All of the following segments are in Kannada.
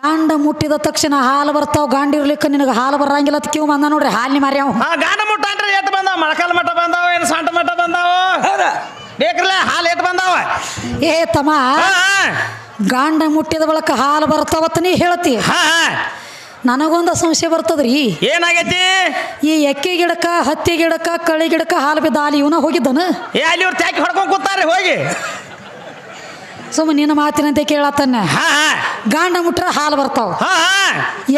ಗಾಂಡ ಮುಟ್ಟಿದ ತಕ್ಷಣ ಹಾಲು ಬರ್ತಾವ. ಗಾಂಡ ಇರ್ಲಿಕ್ಕೆ ನಿನಗೆ ಹಾಲು ಬರಂಗಿಲ್ಲ ಅಂತ ಕಿವ್ ಬಂದ ನೋಡ್ರಿ. ಹಾಲಿನ ಮಾರ್ಯಾವ ಗಾಂಡ ಮುಟ್ಟ ಅಂದ್ರೆ ಎಟ್ಟು ಬಂದಾವ? ಮೊಳಕಾಲ ಮಠ ಬಂದಾವ, ಏನು ಸಾಂಟ ಮಠ ಬಂದಾವ? ಬೇಕ್ರಲ್ಲ ಹಾಲು ಎಟ್ಟು ಬಂದಾವ? ಏ ತಮ್ಮ, ಗಾಂಡ ಮುಟ್ಟಿದ ಬಳಕ ಹಾಲು ಬರ್ತಾವತ್ತ ನೀ ಹೇಳ್ತಿ. ನನಗೊಂದು ಸಂಶಯ ಬರ್ತದ್ರಿ. ಏನಾಗೈತಿ? ಈ ಎಕ್ಕೆ ಗಿಡಕ್ಕ, ಹತ್ತಿ ಗಿಡಕ್ಕ, ಕಳಿ ಗಿಡಕ್ಕ ಹಾಲು ಬಿದ್ದ ಅಲ್ಲಿ ಇವನ ಹೋಗಿದ್ದನ? ಅಲ್ಲಿ ಇವ್ರು ತ್ಯಾಕಿ ಹೊಡ್ಕೊಂಡ್ ಕೂತಾರೆ ಹೋಗಿ. ಸುಮ್ಮನೆ ನಿನ್ನ ಮಾತಿನಂತೆ ಕೇಳತ್ತನ್ನ. ಗಾಂಡ ಮುಟ್ರ ಹಾಲು ಬರ್ತಾವ.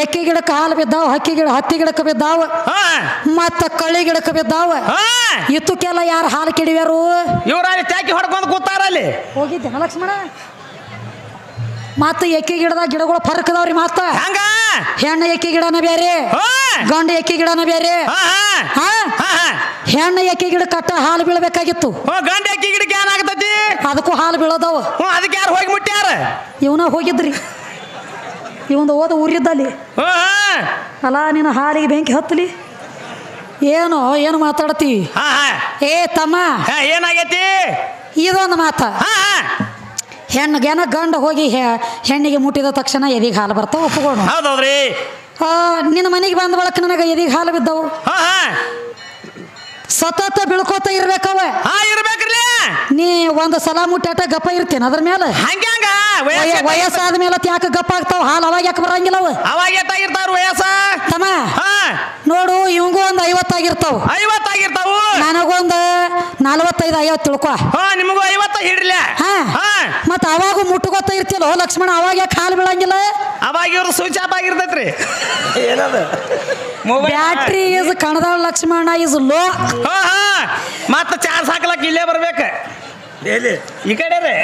ಎಕ್ಕೆ ಗಿಡಕ್ಕೆ ಹಾಲು ಬಿದ್ದಾವ, ಹತ್ತಿ ಗಿಡಕ್ಕೆ ಬಿದ್ದಾವ, ಮತ್ತ ಕಳಿ ಗಿಡಕ್ಕೆ ಬಿದ್ದಾವ. ಇತ್ತಕ್ಕೆಲ್ಲ ಯಾರು ಹಾಲು ಕೆಡಿವ್ಯಾರು? ಇವ್ರ ಅಲ್ಲಿ ತ್ಯಾಕಿ ಹೊಡ್ಕೊಂಡ್ ಕೂತಾರ. ಅಲ್ಲಿ ಹೋಗಿದ್ದೆ ಲಕ್ಷ್ಮಣ. ಮತ್ತ ಎಕ್ಕೆ ಗಿಡದಾಗ ಗಿಡಗಳು ಫರ್ಕ್ ಅದಾವ್ರಿ. ಮತ್ತ ಹೆಣ್ಣು ಎಕ್ಕೆ ಗಿಡನ ಬೇರೆ, ಗಂಡ ಎಕ್ಕೆ ಗಿಡನ ಬೇರೆ. ಹೆಣ್ಣು ಎಕ್ಕೆ ಗಿಡ ಕಟ್ಟ ಹಾಲು ಬೀಳ್ಬೇಕಾಗಿತ್ತು. ಗಂಡ ಎಕ್ಕೆ ಗಿಡಕ್ಕೆ ಏನಾಗತೈತಿ? ಅದಕ್ಕೂ ಹಾಲು ಬೀಳೋದವ. ಅದಕ್ಕೆ ಯಾರು ಹೋಗಿ ಮುಟ್ಟ್ಯಾರ? ಇವನ ಹೋಗಿದ್ರಿ. ಇವಂದು ಓದ ಊರಿದ್ದಲ್ಲಿ. ಅಲ್ಲ ನಿನ್ನ ಹಾಲಿಗೆ ಬೆಂಕಿ ಹತ್ತಲಿ. ಏನು ಮಾತಾಡತಿ? ಏ ತಮ್ಮ, ಏನಾಗೈತಿ? ಇದೊಂದು ಮಾತ. ಹೆಣ್ಣಿಗೇನ ಗಂಡ ಹೋಗಿ ಹೆಣ್ಣಿಗೆ ಮುಟ್ಟಿದ ತಕ್ಷಣ ಎದಿಗೆ ಹಾಲು ಬರ್ತಾವ, ಒಪ್ಪಿಕೊಂಡು. ಹೌದೌದ್ರಿ. ನಿನ್ನ ಮನೆಗೆ ಬಂದ ಬಳಕ ನನಗೆ ಎದಿಗೆ ಹಾಲು ಬಿದ್ದವು. ಸತತ ಬೀಳ್ಕೋತ ಇರ್ಬೇಕವ. ಇರ್ಬೇಕ್ರಿ. ನೀ ಒಂದು ಸಲ ಮುಟ್ಟಾಟ ಗಪ್ಪ ಇರ್ತೇನೆ ಅದ್ರ ಮೇಲೆ. ವಯಸ್ಸಾದ ಮೇಲೆ ಯಾಕೆ ಗಪ್ಪ ಆಗ್ತಾವ ಹಾಲು? ಅವಾಗ ಯಾಕೆ ಬರಂಗಿಲ್ಲ ಅವ? ಅವಾಗ ಎಷ್ಟಾಗಿರ್ತಾವ ವಯಸ್ಸ? ತಮ್ಮ ನೋಡು, ಇವಂಗೂ ಒಂದು 50 ಆಗಿರ್ತಾವ. 50 ಆಗಿರ್ತಾವ. ನನಗೊಂದು 45, 50 ತಿಳ್ಕೊ. ನಿಮಗೂ 50 ಹಿಡ್ಲಿ. ಮತ್ತ ಅವಾಗ ಮುಟ್ಟುಗೊತ್ತ ಇರ್ತಿಲ್ಲ ಲಕ್ಷ್ಮಣ, ಅವಾಗ ಯಾಕೆ ಹಾಲು ಬೀಳಂಗಿಲ್ಲ? ಅವಾಗ ಇವ್ರು ಸ್ವಿಚ್ ಆಫ್ ಆಗಿರ್ತೈತ್ರಿ. ಬ್ಯಾಟ್ರಿ ಇಸ್ ಕಣದಾಳ ಲಕ್ಷ್ಮಣ ಇಸ್ ಲೋ. ಮತ್ತ ಚಾರ್ಜ್ ಹಾಕ್ಲಕ್ ಇಲ್ಲೇ ಬರ್ಬೇಕ. ಈ ಕಡೆ ರೀ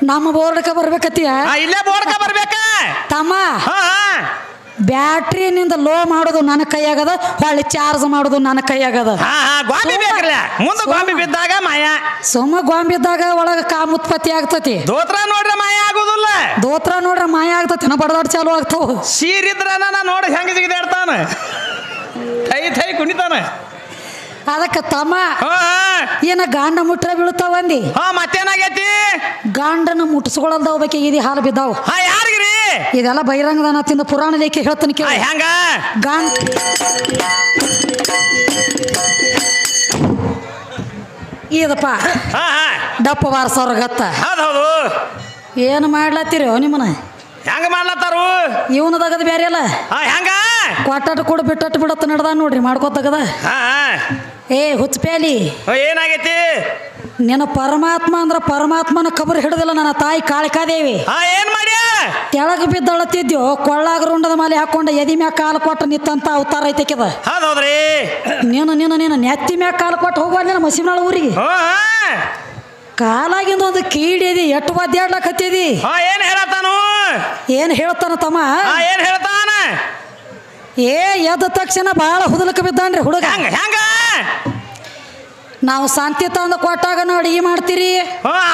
ನಮ್ಮ ಬೋರ್ಡ್ಕ ಬರ್ಬೇಕತ್ತೀಯ? ಇಲ್ಲೇ ಬೋರ್ಡ್ಕ ಬರ್ಬೇಕ ತಮ್ಮ. ಬ್ಯಾಟ್ರಿನಿಂದ ಲೋ ಮಾಡೋದು ನನ್ನ ಕೈಯಾಗದ, ಹೊಳ್ಳಿ ಚಾರ್ಜ್ ಮಾಡೋದು ನನ್ನ ಕೈಯಾಗದ. ಗಾಂಬಿ ಬೇಕ್ರಲ್ಲ, ಮುಂದೆ ಗಾಂಬಿ ಬಿದ್ದಾಗ ಮಾಯ. ಸುಮ್ಮ ಗಾಂಬಿದ್ದಾಗ ಒಳಗ ಕಾಮ್ ಉತ್ಪತ್ತಿ ಆಗ್ತತಿ. ದೋತ್ರ ನೋಡ್ರೆ ಮಾಯ ಆಗುದಿಲ್ಲ. ದೋತ್ರ ನೋಡ್ರೆ ಮಾಯ ಆಗ್ತತಿ. ಬಡದಾಡ್ ಚಾಲು ಆಗ್ತಾವ. ಸೀರಿದ್ರ ನಾ ನೋಡಿ ಹೆಂಗ ಜಿಗಿದಾಡ್ತಾನ, ಥೈ ಕುಣಿತಾನ. ಅದಕ್ಕೆ ತಮ್ಮ, ಏನ ಗಾಂಡ ಮುಟ್ರ ಬೀಳ್ತಾವಂದಿ. ಮತ್ತೇನಾಗೈತಿ? ಗಾಂಡನ ಮುಟ್ಟಿಸ್ಕೊಳ್ಳಲ್ದ ಹೋಗ್ಬೇಕು ಇದು ಹಾಲು ಬಿದ್ದಾವ. ಯಾರಿಗ್ರಿ? ಇದೆಲ್ಲ ಬಹಿರಂಗದಾನ ತಿಂದ ಪುರಾಣ ಲೇಖೆ ಹೇಳ್ತಾನೆ ಕೇಳಿ. ಹೆಂಗ ಇದಪ್ಪ ಡಪ್ಪ ಬಾರ್ಸವ್ರ ಗತ್ತ. ಹೌದೌದು. ಏನು ಮಾಡ್ಲತ್ತೀರಿ ನಿಮ್ಮನ? ಹೆಂಗ ಮಾಡ್ಲತ್ತಾರು? ಇವನು ತಗದ ಬೇರೆ ಅಲ್ಲ. ಹೆಂಗ ಕೊಟ್ಟಾಟ ಕೂಡ ಬಿಟ್ಟಟ್ಟು ಬಿಡತ್ತ ನಡ್ದ ನೋಡ್ರಿ ಮಾಡ್ಕೋತಗದ. ಏ ಹುಚ್ಚಪೇಲಿ, ಏನಾಗೈತಿ? ನಿನ್ನ ಪರಮಾತ್ಮ ಅಂದ್ರ ಪರಮಾತ್ಮನ ಕಬರ್ ಹಿಡಿದಿಲ್ಲ ನನ್ನ ತಾಯಿ ಕಾಳಿಕಾದೇವಿ. ಏನ್ ಮಾಡ್ಯ? ಕೆಳಗೆ ಬಿದ್ದಳತ್ತಿದ್ಯೋ ಕೊಳ್ಳಾಗ ರುಂಡದ ಮಾಲೆ ಹಾಕೊಂಡ ಎದಿ ಮ್ಯಾಗ ಕಾಲು ಕೊಟ್ಟು ನಿತ್ತಂತ ಅವತಾರ ಐತೆಕಿದ. ಹೌದೌದ್ರಿ. ನೀನು ನೆತ್ತಿ ಮ್ಯಾಗ ಕಾಲು ಕೊಟ್ಟು ಹೋಗುವ ಮಸಿನಾಳ ಊರಿಗೆ. ಕಾಲಾಗಿಂದ ಒಂದು ಕೀಡಿದಿ, ಎಟ್ಟು ಒದ್ದಾಡ್ಲಕತ್ತಿದಿ. ಏನ್ ಹೇಳತ್ತಾನು? ಏನ್ ಹೇಳ್ತಾನ ತಮ್ಮ? ಏನ್ ಹೇಳ್ತಾನ? ಎದ್ದ ತಕ್ಷಣ ಬಹಳ ಹುದಲಕ್ಕೆ ಬಿದ್ದಾನ್ರಿ ಹುಡುಗ. ಹೆಂಗ? ನಾವು ಶಾಂತಿ ತಂದು ಕೊಟ್ಟಾಗ ನಾವು ಅಡಿಗೆ ಮಾಡ್ತೀರಿ.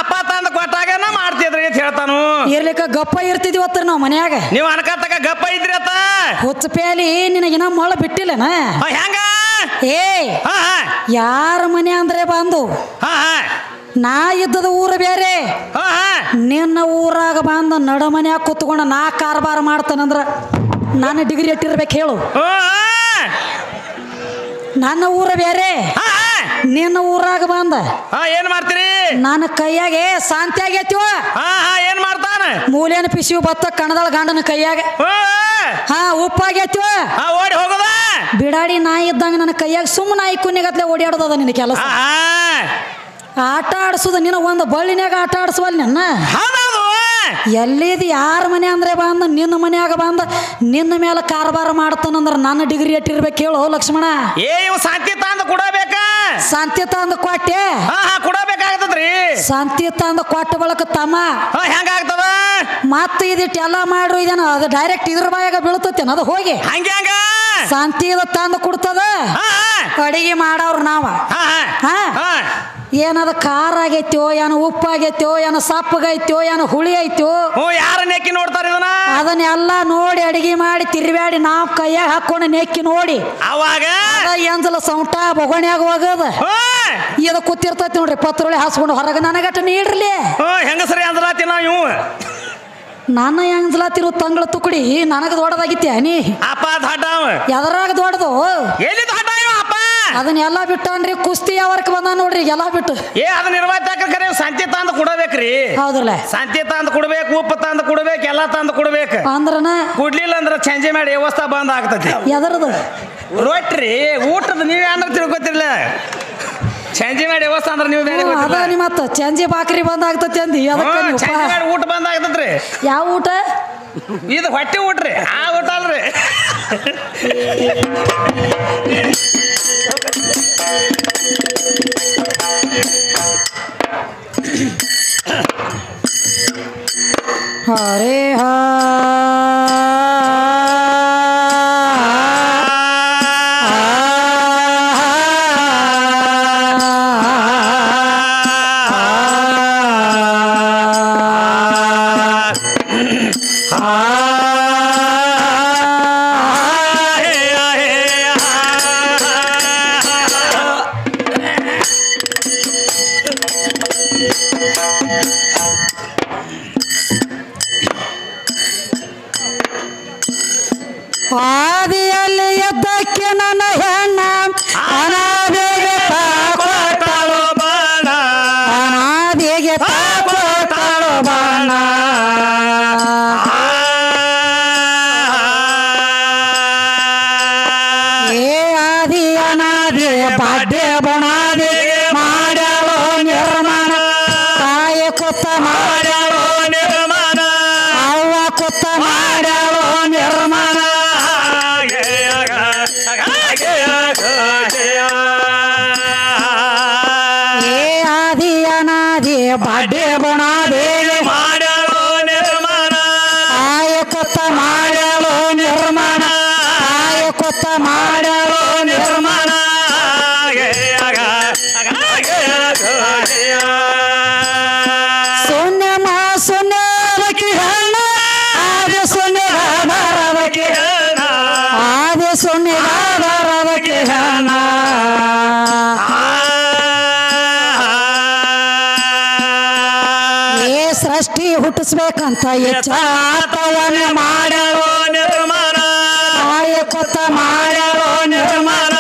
ಅಪ್ಪ ತಂದು ಕೊಟ್ಟಾಗ ಮಾಡ್ತಿದ್ರಿ ಅಂತ ಹೇಳ್ತಾನು. ಇರ್ಲಿಕ್ಕ ಗಪ್ಪ ಇರ್ತಿದ್ವಿ ಅತ್ತ ನಾವು ಮನ್ಯಾಗ. ನೀವು ಅನ್ಕತ್ತಕ ಗಪ್ಪ ಇದ್ರಿ ಅತ್ತ. ಹುಚ್ಚಪೇಲಿ ನಿನಗಿನ ಮೊಳ ಬಿಟ್ಟಿಲ್ಲನ? ಹೆಂಗ? ಯಾರ ಮನೆ ಅಂದ್ರೆ ಬಂದು ನಾ ಇದ್ದದ ಊರು ಬೇರೆ, ನಿನ್ನ ಊರಾಗ ಬಂದ ನಡ ಮನ್ಯಾಗ ಕೂತ್ಕೊಂಡ ನಾ ಕಾರ್ಬಾರ ಮಾಡ್ತಾನಂದ್ರ ನಾನು ಡಿಗ್ರಿ ಇಟ್ಟಿರ್ಬೇಕು ಹೇಳು. ನನ್ನ ಊರ ಬೇರೆ, ನಿನ್ನ ಊರಾಗ ಬಂದ ಏನ್ ಮಾಡ್ತೀರಿ? ನನ್ನ ಕೈಯಾಗೆ ಶಾಂತಿ ಆಗೈತಿವ. ಏನ್ ಮಾಡ್ತಾನ? ಮೂಲೇನ ಪಿಸಿವು ಬತ್ತ ಕಣದಾಳ ಗಂಡನ ಕೈಯಾಗ. ಉಪ್ಪಾಗೈತಿವ. ಓಡಿ ಹೋಗೋದ. ಬಿಡಾಡಿ ನಾಯಿ ಇದ್ದಂಗ ನನ್ನ ಕೈಯಾಗ ಸುಮ್ಮ ನಾಯಿ ಕುನ್ನಿಗತ್ಲೆ ಓಡಾಡೋದ ನಿನ್ನ ಕೆಲಸ. ಆಟ ಆಡ್ಸುದ ನಿನ್ನ ಒಂದು ಬಳ್ಳಿನ್ಯಾಗ ಆಟ ಆಡ್ಸುವಲ್ ನನ್ನ. ಎಲ್ಲಿದ್ ಯಾರ ಮನೆ ಅಂದ್ರೆ ಬಂದ ನಿನ್ನ ಮನ್ಯಾಗ ಬಂದ ನಿನ್ನ ಮೇಲೆ ಕಾರ್ಬಾರ ಮಾಡ್ತಾನಂದ್ರ ನನ್ನ ಡಿಗ್ರಿ ಇಟ್ಟಿರ್ಬೇಕು ಹೇಳು ಲಕ್ಷ್ಮಣ. ಶಾಂತಿ ತಂದು ಕೊಡಬೇಕ. ಶಾಂತಿ ತಂದು ಕೊಟ್ಟೆ ಕೊಡಬೇಕಾಗ್ತದ್ರಿ. ಶಾಂತಿ ತಂದು ಕೊಟ್ಟ ಬಳಕ ತಮ್ಮ ಹೆಂಗಾಗ್ತದ? ಮತ್ತ ಇದಿಟ್ಟೆಲ್ಲ ಮಾಡ್ರು ಇದೇನ ಅದು ಡೈರೆಕ್ಟ್ ಇದ್ರ ಬಾಯಾಗ ಬೀಳ್ತೇನ ಅದು ಹೋಗಿ. ಹಂಗ ಶಾಂತಿ ತಂದು ಕೊಡ್ತದ. ಅಡಿಗೆ ಮಾಡವ್ರು ನಾವ. ಏನದ ಖಾರ ಆಗೈತೋ, ಏನು ಉಪ್ಪಾಗೈತೋ, ಏನು ಸಪ್ಪಗೈತೋ, ಏನು ಹುಳಿ ಐತೋ, ಯಾರ ನೆಕ್ಕಿ ನೋಡ್ತಾರ ಇದನ್ನ? ಅದನ್ನೆಲ್ಲ ನೋಡಿ ಅಡಿಗೆ ಮಾಡಿ ತಿರ್ಬ್ಯಾಡಿ ನಾವು ಕೈಯಾಗ ಹಾಕೊಂಡು ನೆಕ್ಕಿ ನೋಡಿ ಅವಾಗ ಎಂಜಲ ಸೌಂಟ ಬೊಗಣ್ಯಾಗ ಹೋಗದ. ಇದು ಕೂತಿರ್ತೈತಿ ನೋಡ್ರಿ ಪತ್ರೊಳಿ ಹಾಸ್ಕೊಂಡು ಹೊರಗೆ ನನಗಟ್ಟ ನೀಡ್ರಲಿ. ಹೆಂಗಸರಿ ಅಂದ್ರಾತಿ ನಾವು ನನ್ನ ಹೆಂಗ್ಸ್ಲಾತಿರು ತಂಗಳ ತುಕಡಿ ನನಗ ದೊಡ್ಡದಾಗಿತ್ಯ ನೀ ಅಪ್ಪ ದೊಡ್ಡವ ಎದರಾಗ ದೊಡ್ಡದು ಎಲ್ಲಿ ದೊಡ್ಡ ಅಪ್ಪ ಅದನ್ನೆಲ್ಲ ಬಿಟ್ಟನ್ರಿ ಕುಸ್ತಿ ಯಾವರ್ಕ ಬಂದ ನೋಡ್ರಿ ಎಲ್ಲ ಬಿಟ್ಟು ಅದನ್ನ ನಿರ್ವಾಹಕರೇ ಸಂತಿ ತಂದು ಕೊಡಬೇಕ್ರಿ ಹೌದ್ರಲ್ಲ ಸಂತಿ ತಂದು ಕೊಡ್ಬೇಕು ಉಪ್ಪು ತಂದು ಕೊಡ್ಬೇಕು ಎಲ್ಲ ತಂದು ಕೊಡ್ಬೇಕು ಅಂದ್ರನ ಕುಡ್ಲಿಲ್ಲ ಅಂದ್ರೆ ಚೇಂಜ್ ಮಾಡಿ ವ್ಯವಸ್ಥೆ ಬಂದ್ ಆಗ್ತತಿ ಎದರದು ರೊಟ್ಟಿ ಊಟದ ನೀವೇ ಅಂದ್ರೆ ತಿಳ್ಕೊತಿರ್ಲ ಚೇಂಜ್ ಮಾಡಿ ವ್ಯವಸ್ಥೆ ಅಂದ್ರೆ ನೀವು ಬೇರೆ ಅದ ಮತ್ತ ಚಂಜಿ ಬಾಕ್ರಿ ಬಂದ್ ಆಗ್ತತಿ ಅಂದಿ ಚೇಂಜ್ ಮಾಡಿ ಊಟ ಬಂದ್ ಆಗ್ತದ್ರಿ ಯಾವ ಊಟ ಇದು ಹೊಟ್ಟೆ ಊಟ್ರಿ ಆ ಊಟ ಅಲ್ರಿ ಹರೇ ಹಾ ಆದಿಯಲ್ಲಿ ಎದ್ದಕ್ಕೆ ನನ್ನ ಹೆಣ್ಣ ಅನಾದಿಗೆ ತಾಕೊಟ್ಟಳು ಬಾಣ ಅನಾದಿಗೆ ತಾಕೊಟ್ಟಳು ಬಾಣ ಏ ಆದಿ ಅನಾದಿ ಬಾಡ್ಯ ಬಣಾದಿ ಮಾಡ್ಯಾಳೋ ನಿರ್ಮಾಣ ತಾಯಿ ಕುತ್ತ ಮಾಡ್ಯಾಳೋ ನಿರ್ಮಾಣ ಅವ್ವ ಕುತ್ತ ಮಾಡ್ಯಾಳೋ ನಿರ್ಮಾಣ ಬಾಡ್ಯ ಬಣಾದಿ ಮಾಡ್ಯಾಳೋ ನಿರ್ಮಾಣ ತಾಯಿ ಕುತ್ತ ಮಾಡ್ಯಾಳೋ ನಿರ್ಮಾಣ ತಾಯಿ ಕುತ್ತ ಮಾಡ್ಯಾಳೋ ನಿರ್ಮಾಣ ಶೂನ್ಯ ಮಾ ಶೂನ್ಯದಕ್ಕೆ ಹೆಣ್ಣ ಆದಿ ಶೂನ್ಯದಕ್ಕೆ ಆದಿ ಶೂನ್ಯದಕ್ಕೆ ಹೆಣ್ಣ ಸೃಷ್ಟಿ ಹುಟ್ಟಿಸ್ಬೇಕಂತ ಎಚ್ಚಾತವನ್ನ ಮಾಡ್ಯಾಳೋ ನಿರ್ಮಾಣ ತಾಯಿ ಕುತ್ತ ಮಾಡ್ಯಾಳೋ ನಿರ್ಮಾಣ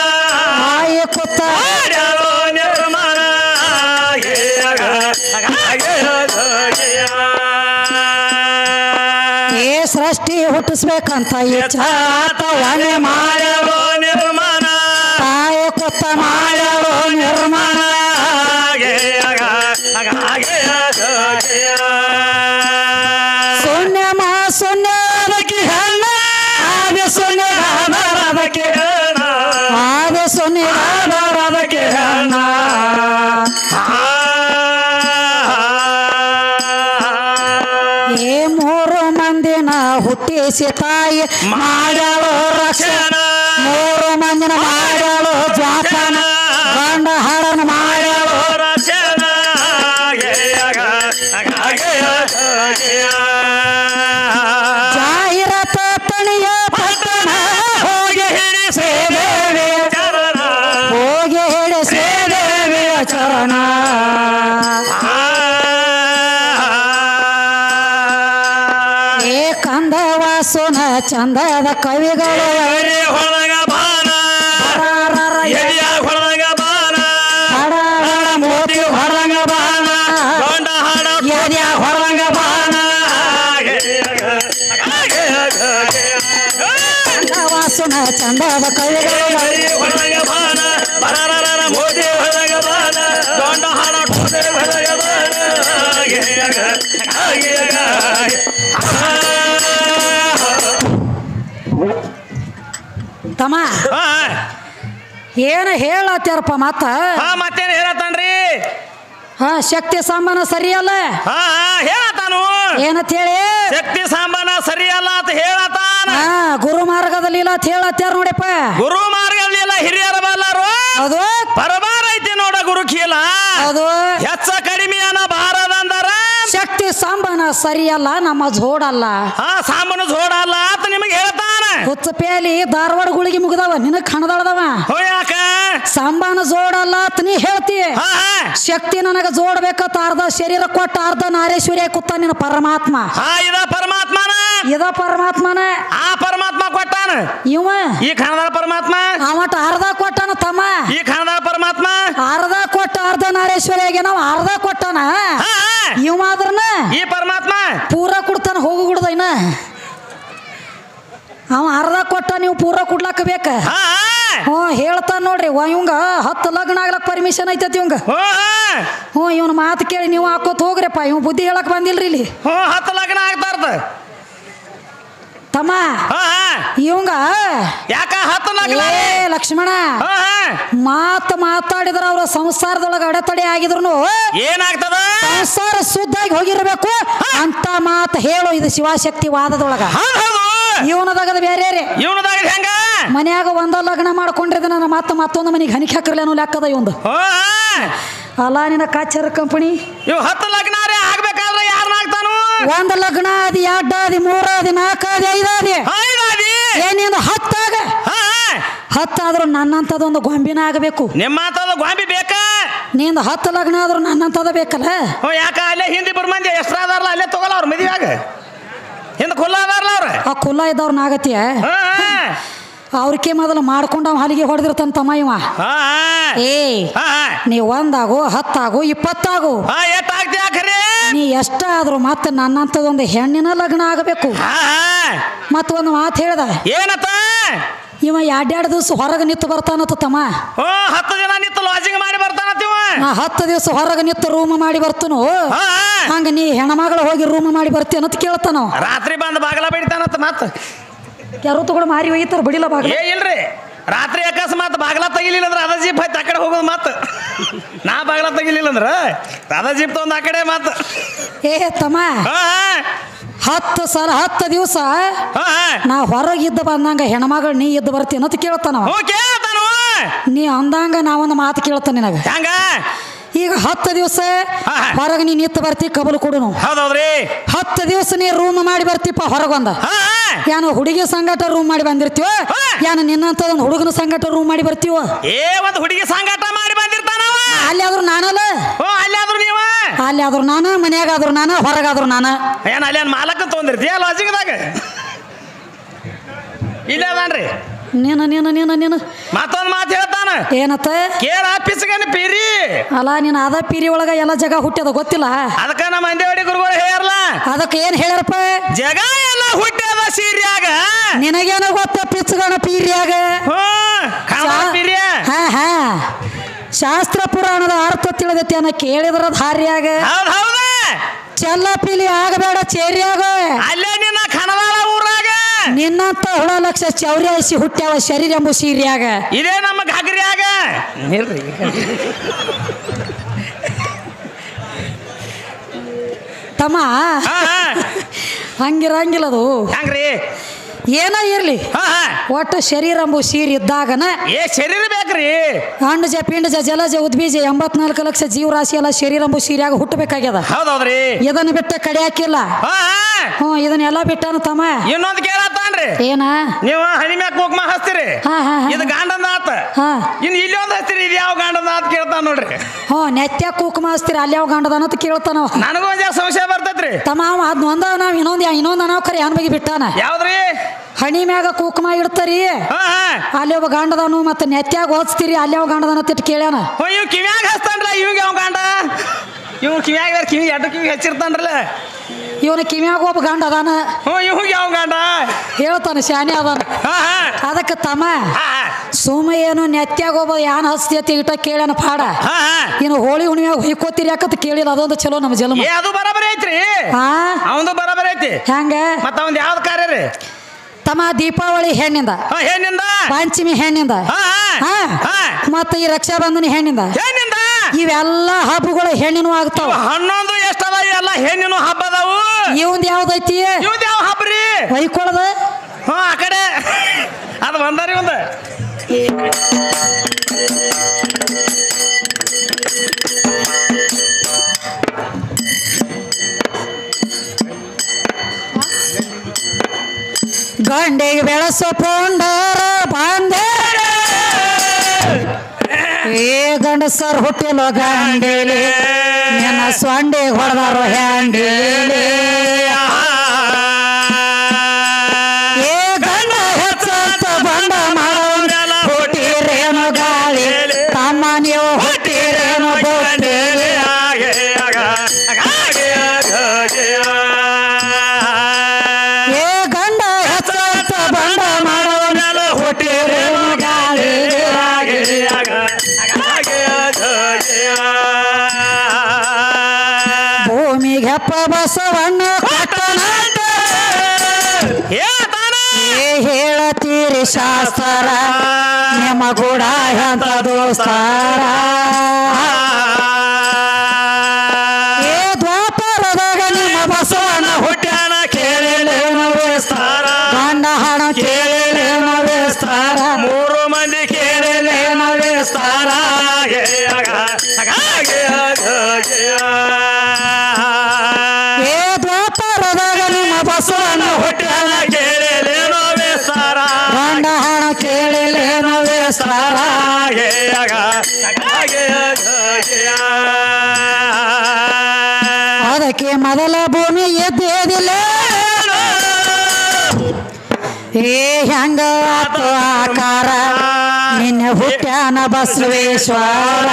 ತಾಯಿ ಕುತ್ತ ಮಾಡ್ಯಾಳೋ ನಿರ್ಮಾಣ ಏ ಸೃಷ್ಟಿ ಹುಟ್ಟಿಸ್ಬೇಕಂತ ಎಚ್ಚಾತವನ್ನ ಮಾಡ್ಯಾಳೋ ನಿರ್ಮಾಣ ತಾಯಿ ಕುತ್ತ ಮಾಡ್ಯಾಳೋ ನಿರ್ಮಾಣ ಶೂನ್ಯ ಮಾ ಶೂನ್ಯದಕ್ಕೆ ಹೆಣ್ಣ ಆದಿ ಶೂನ್ಯದಕ್ಕೆ ಆದಿ ಶೂನ್ಯದಕ್ಕೆ ಹೆಣ್ಣ ಏ ಮೂರು ಮಂದಿನ ಹುಟ್ಟಿಸಿ ತಾಯಿ ಮಾಡ್ಯಾಳೋ ರಕ್ಷಣ ಮೂರು ಮಂದಿನ ಮಾಡ್ಯಾಳೋ ಜ್ವಾಪನ ಗಂಡ ಹಾಡನ ಮಾಡ್ಯಾಳೋ ರಕ್ಷಣ ಜಾಹಿರಾತ ತಣಿಯ ಪಟ್ಟಣ ಹೋಗಿ ಹಿಡಿಸೇ ದೇವಿಯ ಚರಣ ಹೋಗಿ ಹಿಡಿಸೇ ದೇವಿಯ ಚರಣ ಏ ಕಂದವಾಸುನ ಚಂದದ ಕವಿಗಳು ಹೊಳಗ ಬಾನ ಹೊಳಗ ಬಾನ ಮೋತಿ ಹೊರಗ ಬಾನ ಗಂಡ ಹಾಡ ಹೊರಗ ಬಾನ ವಾಸುನ ಚಂದದ ಕವಿಗಳು ಹೊರಗ ಬಾನ ಮೋದಿ ಹೊರಗ ಬಾನ ಗಂಡ ಹಾಡ ಹೊರಗ ಬಾನ ತಮ್ಮ ಏನು ಹೇಳತ್ತಾರಪ್ಪ ಮತ್ತೇನು ಹೇಳತ್ತಾನ್ರಿ ಶಕ್ತಿ ಸಂಬಂಧ ಸರಿಯಲ್ಲ ಹೇಳತಾನು ಏನಂತ ಹೇಳಿ ಶಕ್ತಿ ಸಂಬಂಧ ಸರಿಯಲ್ಲ ಅಂತ ಹೇಳತಾನ ಗುರು ಮಾರ್ಗದಲ್ಲಿ ಇಲ್ಲ ಅಂತ ಹೇಳತ್ತಾರ ನೋಡಪ್ಪ ಗುರು ಮಾರ್ಗದಲ್ಲಿ ಎಲ್ಲ ಹಿರಿಯರ ಬಲ್ಲಾರು ಅದು ಬರಬಾರ ಐತಿ ನೋಡ ಗುರುಕೀಲ ಅದು ಹೆಚ್ಚ ಕಡಿಮೆ ಅನ್ನ ಬಾರದಂದರ ಶಕ್ತಿ ಸಂಬಂಧ ಸರಿಯಲ್ಲ ನಮ್ಮ ಜೋಡಲ್ಲ ಸಾಂಬನ ಜೋಡಲ್ಲ ಅಂತ ನಿಮಗೆ ಹೇಳ್ತಾನ ಹುಚ್ಚ ಪ್ಯಾಲಿ ಧಾರವಾಡ ಗುಳಿಗೆ ಮುಗ್ದವ ನಿನಗ್ ಕಣದಾಳದವ ಯಾಕ ಸಂಬಾನ ಜೋಡಲ್ಲ ನೀ ಹೇಳ್ತಿ ಶಕ್ತಿ ನನಗ ಜೋಡ್ಬೇಕತ್ತ ಅರ್ಧ ಶರೀರ ಕೊಟ್ಟ ಅರ್ಧ ನಾರೇಶ್ವರಿ ಕೂತ ನಿನ್ನ ಪರಮಾತ್ಮ ಇದ ಪರಮಾತ್ಮನ ಆ ಪರಮಾತ್ಮ ಕೊಟ್ಟಾನ ಇವ ಈ ಖಾನದಾಳ ಪರಮಾತ್ಮ ಅವಟ ಅರ್ಧ ಕೊಟ್ಟಾನ ತಮ್ಮ ಈ ಖಾನದಾಳ ಪರಮಾತ್ಮ ಅರ್ಧ ಕೊಟ್ಟ ಅರ್ಧ ನಾರೇಶ್ವರಿಯಾಗೆ ನಾವು ಅರ್ಧ ಕೊಟ್ಟಾನ ಇವ ಆದ್ರನ ಈ ಪರಮಾತ್ಮ ಪೂರ ಕೊಡ್ತಾನ ಹೋಗು ಗುಡ್ದ ಇನ್ನ ಅವ ಅರ್ಧ ಕೊಟ್ಟ ನೀವು ಪೂರ ಕೊಡ್ಲಾಕ ಬೇಕ ಹೇಳ್ತಾನ ನೋಡ್ರಿ ಇವಂಗ 10 ಲಗ್ನ ಆಗ್ಲಕ್ ಪರ್ಮಿಷನ್ ಐತತಿ ಇವಂಗ ಇವನ್ ಮಾತು ಕೇಳಿ ನೀವು ಹಾಕೋತ್ ಹೋಗ್ರಿಪ್ಪ ಇವ್ ಬುದ್ಧಿ ಹೇಳಕ್ ಬಂದಿಲ್ರಿ ಇಲ್ಲಿ 10 ಲಗ್ನ ಆಗ್ತಾರ್ದ ತಮ್ಮ ಇವಂಗ ಯಾಕ 10 ಲಗ್ನ ಲಕ್ಷ್ಮಣ ಮಾತಾಡಿದ್ರ ಅವ್ರ ಸಂಸಾರದೊಳಗ ಅಡೆತಡೆ ಆಗಿದ್ರು ಏನಾಗ್ತದ ಸಂಸಾರ ಶುದ್ಧಾಗಿ ಹೋಗಿರ್ಬೇಕು ಅಂತ ಮಾತು ಹೇಳು ಇದು ಶಿವಶಕ್ತಿ ವಾದದೊಳಗ ಇವನದಾಗದ ಬೇರೆ ಇವನದಾಗ ಹೆಂಗ ಮನ್ಯಾಗ ಒಂದ ಲಗ್ನ ಮಾಡ್ಕೊಂಡಿದ್ದ ನನ್ನ ಮತ್ತೊಂದು ಮನೆಗೆ ಹನಿಕೆ ಹಾಕಿರ್ಲಿ ಅನ್ನೋ ಲೆಕ್ಕದ ಇವಂದು ಅಲ್ಲ ನಿನ್ನ ಕಾಚರ ಕಂಪನಿ ಇವ್ 10 ಲಗ್ನ ಆಗ್ಬೇಕಾದ್ರೆ ಯಾರನ್ನ ಆಗ್ತಾನು ಒಂದ್ ಲಗ್ನ ಅದಿ 2 ಅದಿ 3 ಅದಿ 4 ಅದಿ 5 ಅದಿ ಏನಿಂದ 10 ಆಗ 10 ಆದ್ರೂ ನನ್ನಂತದೊಂದು ಗೊಂಬಿನ ಆಗಬೇಕು ನಿಮ್ಮಂತದ ಗೊಂಬಿ ಬೇಕ ನಿಂದ 10 ಲಗ್ನ ಆದ್ರೂ ನನ್ನಂತದ ಬೇಕಲ್ಲ ಯಾಕ ಅಲ್ಲೇ ಹಿಂದಿ ಮಂದಿ ಎಷ್ಟ್ರಾದಾರಲ್ಲ ಅಲ್ಲೇ ತಗೋಲ್ಲ ಅವ್ರ ಮದುವೆಯಾಗ ಹಿಂದ ಖುಲ್ಲ ಅದಾರಲ್ಲ ಅವ್ರ ಆ ಖುಲ್ಲ ಇದ್ದವ್ರನ್ನ ಆಗತ್ಯ ಅವ್ರಕ್ಕೆ ಮೊದಲು ಮಾಡ್ಕೊಂಡು ಅವ್ ಹಲಿಗೆ ಹೊಡೆದಿರ್ತಾನ ತಮ್ಮ ಇವ ನೀ 1 ಆಗು 10 ಆಗು 20 ಆಗು ನೀ ಎಷ್ಟಾದ್ರು ಮತ್ತೆ ನನ್ನಂತದೊಂದು ಹೆಣ್ಣಿನ ಲಗ್ನ ಆಗಬೇಕು ಮತ್ತ ಒಂದು ಮಾತು ಹೇಳ್ದ ಏನತ್ತ ಇವ 2 ದಿವಸ ಹೊರಗೆ ನಿಂತು ಬರ್ತಾನತ್ತ ತಮ್ಮ 10 ಜನ ನಿಂತು ಲಾಜಿಂಗ್ ಮಾಡಿ ಬರ್ತಾನತ್ತ ಇವ 10 ದಿವಸ ಹೊರಗೆ ನಿಂತು ರೂಮ್ ಮಾಡಿ ಬರ್ತನು ಹಂಗ ನೀ ಹೆಣ್ಮಗಳು ಹೋಗಿ ರೂಮ್ ಮಾಡಿ ಬರ್ತೀಯ ಅಂತ ಕೇಳ್ತಾನ ರಾತ್ರಿ ಬಂದು ಬಾಗಲ ಬಡಿತಾನತ್ತ ಮತ್ತ ಯಾರು ತಗೊಂಡು ಮಾರಿ ಒಯ್ತಾರ ಬಡಿಲ ಬಾಗಲ ಇಲ್ರಿ ರಾತ್ರಿ ಅಕಸ್ಮಾತ್ ಬಾಗಲ ತೆಗಿಲಿಲ್ಲ ಅಂದ್ರೆ ಅದ ಜೀಪ್ ಆಯ್ತು ಆ ಕಡೆ ಹೋಗೋದು ಮತ್ತ ನಾ ಬಾಗಲ ತೆಗಿಲಿಲ್ಲ ಅಂದ್ರ ಅದ ಜೀಪ್ ತಗೊಂಡ್ ಆ ಕಡೆ ಮತ್ತ ತಮ್ಮ 10 ದಿವಸ ನಾ ಹೊರಗಿದ್ದ ಬಂದಂಗ ಹೆಣ್ಮಗಳು ನೀ ಇದ್ದು ಬರ್ತೀನಿ ಅಂತ ಕೇಳ್ತಾನ ನೀ ಅಂದಂಗ ನಾವೊಂದು ಮಾತು ಕೇಳ್ತಾನ ನಿನಗ ಈಗ 10 ದಿವಸ ಹೊರಗೆ ನೀ ನಿಂತು ಬರ್ತಿ ಕಬಲು ಕೊಡುನು ಹೌದೌದ್ರಿ 10 ದಿವಸ ನೀ ರೂಮ್ ಮಾಡಿ ಬರ್ತಿಪ್ಪ ಹೊರಗೊಂದ ಯಾನು ಹುಡುಗಿ ಸಂಗಟ ರೂಮ್ ಮಾಡಿ ಬಂದಿರ್ತೀವ ಯಾನು ನಿನ್ನಂತ ಒಂದು ಹುಡುಗನ ಸಂಗಟ ರೂಮ್ ಮಾಡಿ ಬರ್ತೀವ ಒಂದು ಹುಡುಗಿ ಸಂಗಟ ಮಾಡಿ ಬಂದಿರ್ತಾನವ ಅಲ್ಲಿ ಆದ್ರೂ ನಾನಲ್ಲ ಅಲ್ಲಿ ಆದ್ರೂ ನಾನು ಮನ್ಯಾಗಾದ್ರು ನಾನು ಹೊರಗಾದ್ರು ನಾನು ಏನ್ ಅಲ್ಲಿ ಮಾಲಕ ತೊಂದಿರ್ತೀಯ ಲಾಜಿಂಗ್ದಾಗ ಇಲ್ಲ ಅದಾನ್ರಿ ನೀನು ಮತ್ತೊಂದು ಮಾತು ಹೇಳ್ತಾನ ಏನತ್ತ ಕೇಳ ಆಫೀಸ್ಗೇನು ಪೀರಿ ಅಲ್ಲ ನೀನು ಅದ ಪೀರಿ ಒಳಗ ಎಲ್ಲ ಜಗ ಹುಟ್ಟ್ಯದ ಗೊತ್ತಿಲ್ಲ ಅದಕ್ಕ ನಮ್ಮ ಮಂದೇವಡಿ ಗುರುಗಳು ಹೇಳ್ಯಾರಲ್ಲ ಅದಕ್ಕೆ ಏನ್ ಹೇಳ್ಯಾರಪ್ಪ ಜಗ ಎಲ್ಲ ಹುಟ್ಟ್ಯದ ಸೀರ್ಯಾಗ ನಿನಗೇನ ಗೊತ್ತ ಪಿಚ್ಚಗಣ ಪೀರಿಯಾಗ ಶಾಸ್ತ್ರ ಪುರಾಣದ ಅರ್ಥ ತಿಳಿದೈತಿ ಅನ್ನ ಕೇಳಿದ್ರ ಧಾರ್ಯಾಗ ಚೆಲ್ಲ ಪೀಲಿ ಆಗಬೇಡ ಚೇರಿಯಾಗ ಅಲ್ಲೇ ನಿನ್ನ ಕಣವಾಳ ಊರಾಗ ನಿನ್ನಂತ ಹುಳ ಲಕ್ಷ ಚೌರ್ಯಾಸಿ ಹುಟ್ಟ್ಯಾವ ಶರೀರ ಎಂಬು ಸೀರ್ಯಾಗ ಇದೇ ನಮ್ಮ ಘಾಗ್ರಿಯಾಗ ತಮ್ಮ ಹಂಗಿರಂಗಿಲ್ಲ ಅದು ಹಂಗ್ರಿ ಏನ ಇರ್ಲಿ ಒಟ್ಟು ಶರೀರ ಎಂಬು ಸೀರ್ ಇದ್ದಾಗನ ಶರೀರ ಬೇಕ್ರಿ ಅಂಡಜ ಪಿಂಡಜ ಜಲಜ ಉದ್ಬೀಜ 84 ಲಕ್ಷ ಜೀವರಾಶಿ ಎಲ್ಲ ಶರೀರ ಎಂಬು ಸೀರ್ಯಾಗ ಹುಟ್ಟಬೇಕಾಗ್ಯದ ಹೌದೌದ್ರಿ ಇದನ್ನ ಬಿಟ್ಟ ಕಡಿಯಾಕಿಲ್ಲ ಇದನ್ನೆಲ್ಲ ಬಿಟ್ಟಾನ ತಮ್ಮ ಇನ್ನೊಂದು ಕೇಳತ್ತಾನ್ರಿ ಏನ ನೀವು ಹನಿ ಮ್ಯಾಕ್ ಕುಕ್ಮ ಹಚ್ತೀರಿ ಇದು ಗಾಂಡಂದ ಆತ ಇನ್ನು ಇಲ್ಲಿ ಒಂದು ಹಚ್ತೀರಿ ಇದು ಯಾವ ಗಾಂಡಂದ ಆತ ಕೇಳ್ತಾನ ನೋಡ್ರಿ ನೆತ್ಯ ಕುಕ್ಮ ಹಚ್ತೀರಿ ಅಲ್ಲಿ ಯಾವ ಗಾಂಡದ ಅಂತ ಕೇಳ್ತಾನ ನನಗೂ ಒಂದ್ ಸಂಶಯ ಬರ್ತೈತ್ರಿ ತಮ್ಮ ಅದ್ ಒಂದ ನಾವ್ ಇನ್ನೊಂದು ಅನಾವ್ ಕರೆ ಏನ್ ಬಗ್ಗೆ ಬಿಟ್ಟಾನ ಯಾವ್ದ್ರಿ ಹಣಿ ಮ್ಯಾಗ ಕುಕ್ಮ ಇಡ್ತಾರಿ ಅಲ್ಲಿ ಒಬ್ಬ ಗಾಂಡದನು ಮತ್ತೆ ನೆತ್ಯಾಗ ಓದಿಸ್ತೀರಿ ಅಲ್ಲಿ ಯಾವ ಗಾಂಡದನ ತಿಟ್ಟು ಕೇಳ್ಯಾನ ಇವ್ ಕಿವ್ಯಾಗ ಹಚ್ತಾನ್ರ ಇವಾಗ ಯಾವ ಗಾಂಡ ಇವ್ ಕಿವ್ಯಾಗ ಕಿವಿ 2 ಕಿವಿ ಹಚ್ಚಿರ್ತಾನ್ರಲ್ಲ ಇವನ ಕಿವ್ಯಾಗ ಒಬ್ಬ ಗಾಂಡ ಅದಾನ ಇವಾಗ ಯಾವ ಗಾಂಡ ಹೇಳ್ತಾನೆ ಶಾನೆ ಅದಾನ ಅದಕ್ಕೆ ತಮ್ಮ ಸುಮ ಏನು ನೆತ್ಯಾಗ ಒಬ್ಬ ಯಾನ್ ಹಚ್ತಿ ಇಟ್ಟ ಕೇಳ್ಯಾನ ಪಾಡ ಇನ್ನು ಹೋಳಿ ಹುಣ್ಣಿಮ್ಯಾಗ ಹೊಯ್ಕೋತೀರಿ ಯಾಕತ್ ಕೇಳಿಲ್ಲ ಅದೊಂದು ಚಲೋ ನಮ್ಮ ಜನ್ಮ ಅದು ಬರಬರಿ ಐತ್ರಿ ಅವಂದು ಬರಬರಿ ಐತಿ ಹೆಂಗ ಮತ್ತ ಅವಂದ್ ಯಾವ್ದು ಕಾರ್ಯ ರೀ ತಮ್ಮ ದೀಪಾವಳಿ ಹೆಣ್ಣಿಂದ ಪಂಚಮಿ ಹೆಣ್ಣಿಂದ ಮತ್ತ ಈ ರಕ್ಷಾಬಂಧನ ಹೆಣ್ಣಿಂದ ಇವೆಲ್ಲ ಹಬ್ಬಗಳು ಹೆಣ್ಣಿನೂ ಆಗ್ತಾವ 11 ಎಷ್ಟದ ಎಲ್ಲ ಹೆಣ್ಣಿನ ಹಬ್ಬ ಅದಾವು ಇವಂದ್ ಯಾವ್ದೈತಿ ಇವಂದ್ ಯಾವ ಹಬ್ಬ ರೀ ಹೊಯ್ಕೊಳದ ಆ ಕಡೆ ಅದು ಬಂದಾರಿ ಒಂದ ಗಂಡಿಗೆ ಬೆಳಸು ಪುಂಡರ ಬಂದೇರ ಏ ಗಂಡಸರ್ ಹುಟ್ಟಿಲೋ ಗಂಡಿಲಿ ನಿನ್ನ ಸೊಂಡಿ ಹೊಡೆದಾರೋ ಹ್ಯಾಂಡಿಲಿ ಏ ಗಂಡ ಹೆಚ್ಚಂತ ಬಂಡ ಮಾಡೋನೆಲ್ಲ ಹುಟ್ಟಿರೇನು ಗಾಳಿ ತಮ್ಮ ನೀವು ಹುಟ್ಟಿರೇನು ಗೊತ್ತಿಲ್ಲ ಏ ಗಂಡ ಹೆಚ್ಚಂತ ಬಂಡ ಮಾಡೋನೆಲ್ಲ ಹುಟ್ಟಿರೇನು ಗಾಳಿ ಭೂಮಿಗೆ ಹೆಪ್ಪ ಬಸವಣ್ಣ ಕೊಟ್ಟನಂತ ಹೇಳತೀರಿ ಶಾಸ್ತ್ರ ನಿಮ್ಮ ಕೂಡ ಎಂತ ದೋಸ್ತಾರ ಏ ದ್ವಾಪರದಾಗ ನಿಮ್ಮ ಬಸವಣ್ಣ ಹುಟ್ಟ್ಯಾನ ಕೇಳಿಲೇನು ವಿಸ್ತಾರ ಗಂಡ ಹಣ ಕೇಳಿಲೇನು ವಿಸ್ತಾರ ಮೂರು ಮಂದಿ ಕೇಳಿಲೇನು ವಿಸ್ತಾರ ಏ ದ್ವಾಪರದಾಗ ನಿಮ್ಮ ಬಸವಣ್ಣ ಹುಟ್ಟ್ಯಾನ ಕೇಳಿಲೇನು ವಿಸ್ತಾರ ಗಂಡ ಹಣ ಕೇಳಿಲೇನು ವಿಸ್ತಾರ ಅದಕ್ಕೆ ಮೊದಲ ಭೂಮಿ ಎದ್ದೇದಿಲ್ಲ ಏ ಹೆಂಗ ಆತು ಆಕಾರ ನಿನ್ನೆ ಹುಟ್ಟ್ಯಾನ ಬಸವೇಶ್ವರ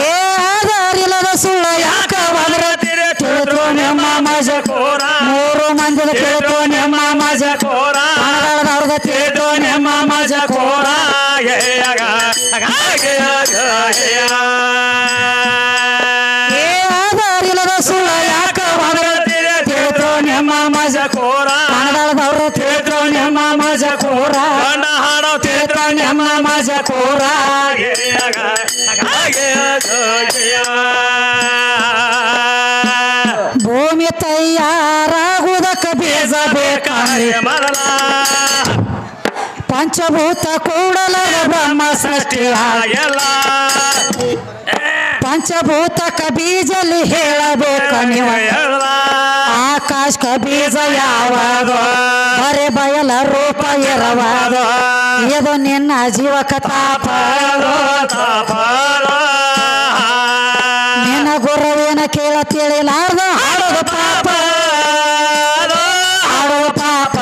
ಏ ಆಧಾರಿಲ್ಲದ ಸುಳ್ಳ ಯಾಕ ಬಂದ್ರ ತಿಳಿದ್ರು ನಿಮ್ಮ ಮಜಕೋರ ಮೂರು ಮಂದಿದ ತಿಳಿದ್ರು ನಿಮ್ಮ ಮಜಕೋರ ಕನ್ನಡದವ್ರದ ತಿಳಿದ್ರು ನಿಮ್ಮ ಮಜಕೋರ ಏ ಆಧಾರಿಲ್ಲದ ಸುಳ್ಳ ಯಾಕ ಬಂದ್ರ ತಿಳಿದ್ರು ನಿಮ್ಮ ಮಜಕೋರ ಕನ್ನಡದವ್ರ ತಿಳಿದ್ರು ನಿಮ್ಮ ಮಜಕೋರ ಗಂಡ ಹಾಡೋ ತಿಳಿದ್ರು ನಿಮ್ಮ ಮಜಕೋರ ಭೂಮಿ ತಯಾರಾಗುವುದಕ್ಕ ಬೀಜ ಬೇಕಾದ್ರೆ ಮೊದಲ ಪಂಚಭೂತ ಕೂಡಲ ಬ್ರಹ್ಮ ಸೃಷ್ಟಿ ಎಲ್ಲ ಪಂಚಭೂತಕ ಬೀಜಲ್ಲಿ ಹೇಳಬೇಕ ನೀವು ಆಕಾಶಕ ಬೀಜ ಯಾವಾಗ ಬರೆ ಬಯಲ ರೂಪ ಇರವಾದ ಇದು ನಿನ್ನ ಜೀವಕ ತಾಪ ನಿನ್ನ ಗುರುವಿನ ಕೇಳ ತಿಳಿಲಾರ್ದ ಹಾಡೋದು ಪಾಪ ಹಾಡೋದು ಪಾಪ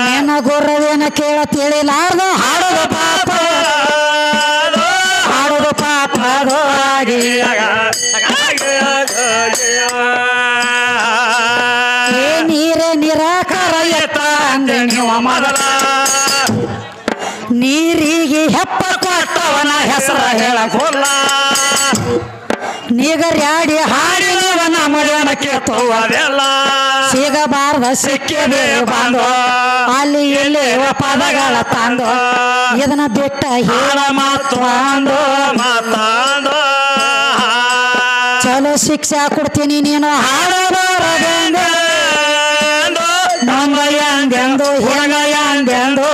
ನಿನ್ನ ಗುರುವಿನ ಕೇಳ ತಿಳಿಲಾರ್ದ ಹಾಡೋದು ಪಾಪ ಹಾಡೋದು ಪಾಪ ಏ ನೀರೇ ನಿರಾಕಾರ ಎತ್ತ ಅಂದ್ರೆ ನೀವು ಮೊದಲ ನೀರಿಗೆ ಹೆಪ್ಪ ಕೊಟ್ಟವನ ಹೆಸರ ಹೇಳಕೋಲ್ಲ ನೀಗರ್ಯಾಡಿ ಹಾಡಿ ನೀವ ನಮ್ಮದೇನ ಕೇಳ್ತೋವದೆಲ್ಲ ಸಿಗಬಾರ್ದ ಸಿಕ್ಕಿದೆ ಬಂದು ಅಲ್ಲಿ ಇಲ್ಲಿ ಪದಗಳ ತಂದು ಇದನ್ನ ಬಿಟ್ಟ ಹೇಳ ಮಾತು ಮಾತಾಂದು ಚಲೋ ಶಿಕ್ಷೆ ಕೊಡ್ತೀನಿ ನೀನು ಹಾಡಬಾರದೆಂದು ನಂದ ಎಂದೆಂದು ಹೆಂಗ ಎಂದೆಂದು